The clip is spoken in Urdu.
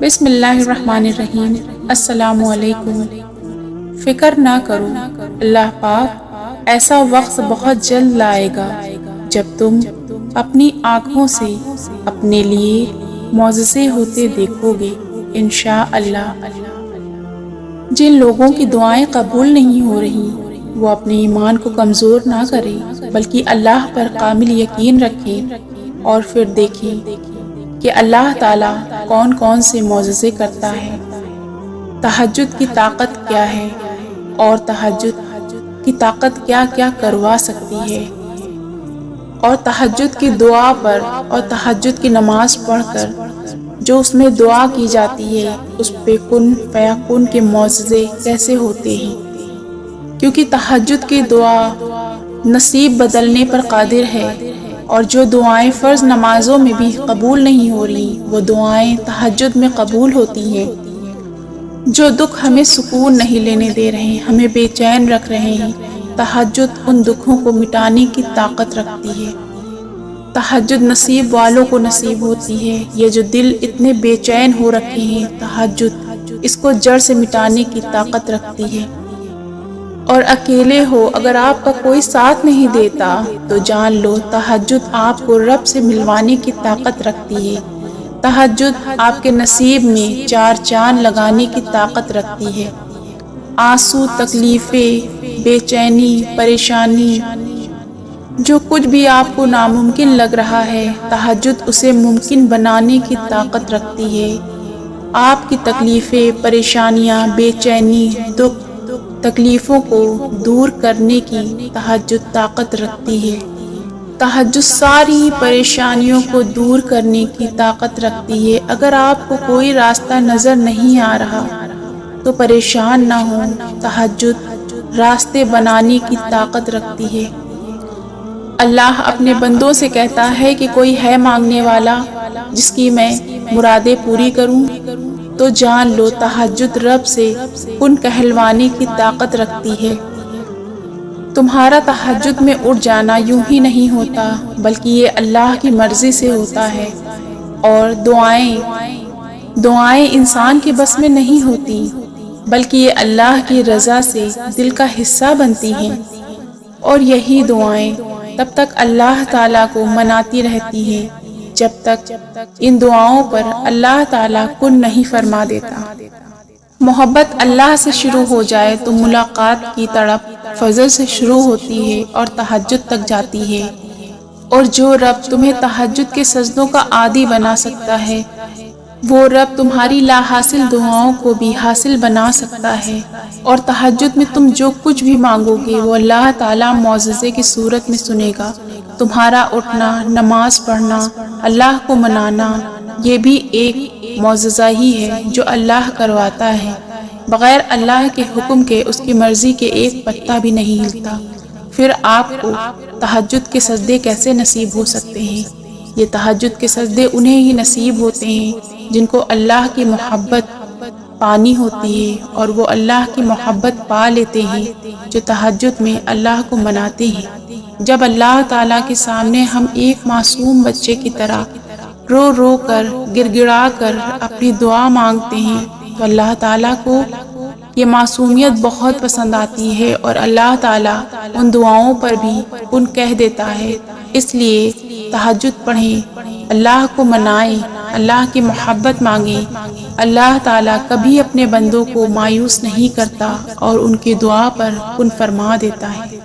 بسم اللہ الرحمن الرحیم۔ السلام علیکم۔ فکر نہ کرو، اللہ پاک ایسا وقت بہت جلد لائے گا جب تم اپنی آنکھوں سے اپنے لیے معجزے ہوتے دیکھو گے انشاءاللہ۔ جن لوگوں کی دعائیں قبول نہیں ہو رہی وہ اپنے ایمان کو کمزور نہ کریں بلکہ اللہ پر کامل یقین رکھیں اور پھر دیکھیں کہ اللہ تعالیٰ کون کون سے معجزے کرتا ہے۔ تہجد کی طاقت کیا ہے اور تہجد کی طاقت کیا کیا کروا سکتی ہے، اور تہجد کی دعا پر اور تہجد کی نماز پڑھ کر جو اس میں دعا کی جاتی ہے اس پہ کن فیکون کے معجزے کیسے ہوتے ہیں، کیونکہ تہجد کی دعا نصیب بدلنے پر قادر ہے، اور جو دعائیں فرض نمازوں میں بھی قبول نہیں ہو رہی وہ دعائیں تہجد میں قبول ہوتی ہیں۔ جو دکھ ہمیں سکون نہیں لینے دے رہے، ہمیں بے چین رکھ رہے ہیں، تہجد ان دکھوں کو مٹانے کی طاقت رکھتی ہے۔ تہجد نصیب والوں کو نصیب ہوتی ہے۔ یہ جو دل اتنے بے چین ہو رکھے ہیں، تہجد اس کو جڑ سے مٹانے کی طاقت رکھتی ہے۔ اور اکیلے ہو، اگر آپ کا کوئی ساتھ نہیں دیتا تو جان لو تہجد آپ کو رب سے ملوانے کی طاقت رکھتی ہے۔ تہجد آپ کے نصیب میں چار چاند لگانے کی طاقت رکھتی ہے۔ آنسو، تکلیفیں، بے چینی، پریشانی، جو کچھ بھی آپ کو ناممکن لگ رہا ہے، تہجد اسے ممکن بنانے کی طاقت رکھتی ہے۔ آپ کی تکلیفیں، پریشانیاں، بے چینی، دکھ، تکلیفوں کو دور کرنے کی تہجد طاقت رکھتی ہے۔ تہجد ساری پریشانیوں کو دور کرنے کی طاقت رکھتی ہے۔ اگر آپ کو کوئی راستہ نظر نہیں آ رہا تو پریشان نہ ہو، تہجد راستے بنانے کی طاقت رکھتی ہے۔ اللہ اپنے بندوں سے کہتا ہے کہ کوئی ہے مانگنے والا جس کی میں مرادیں پوری کروں، تو جان لو تہجد رب سے کن کہلوانے کی طاقت رکھتی ہے۔ تمہارا تہجد میں اٹھ جانا یوں ہی نہیں ہوتا بلکہ یہ اللہ کی مرضی سے ہوتا ہے، اور دعائیں انسان کے بس میں نہیں ہوتی بلکہ یہ اللہ کی رضا سے دل کا حصہ بنتی ہیں، اور یہی دعائیں تب تک اللہ تعالیٰ کو مناتی رہتی ہیں جب تک ان دعاؤں پر اللہ تعالیٰ کن نہیں فرما دیتا۔ محبت اللہ سے شروع ہو جائے تو ملاقات کی تڑپ فجر سے شروع ہوتی ہے اور تہجد تک جاتی ہے، اور جو رب تمہیں تہجد کے سجدوں کا عادی بنا سکتا ہے وہ رب تمہاری لا حاصل دعاؤں کو بھی حاصل بنا سکتا ہے، اور تہجد میں تم جو کچھ بھی مانگو گے وہ اللہ تعالیٰ معجزے کی صورت میں سنے گا۔ تمہارا اٹھنا، نماز پڑھنا، اللہ کو منانا، یہ بھی ایک معجزہ ہی ہے جو اللہ کرواتا ہے۔ بغیر اللہ کے حکم کے اس کی مرضی کے ایک پتا بھی نہیں ہلتا، پھر آپ کو تہجد کے سجدے کیسے نصیب ہو سکتے ہیں؟ یہ تہجد کے سجدے انہیں ہی نصیب ہوتے ہیں جن کو اللہ کی محبت پانی ہوتی ہے، اور وہ اللہ کی محبت پا لیتے ہیں جو تہجد میں اللہ کو مناتے ہیں۔ جب اللہ تعالیٰ کے سامنے ہم ایک معصوم بچے کی طرح رو رو کر، گڑ گڑا کر اپنی دعا مانگتے ہیں تو اللہ تعالیٰ کو یہ معصومیت بہت پسند آتی ہے، اور اللہ تعالیٰ ان دعاؤں پر بھی کن کہہ دیتا ہے۔ اس لیے تہجد پڑھیں، اللہ کو منائیں، اللہ کی محبت مانگیں۔ اللہ تعالیٰ کبھی اپنے بندوں کو مایوس نہیں کرتا اور ان کی دعا پر کن فرما دیتا ہے۔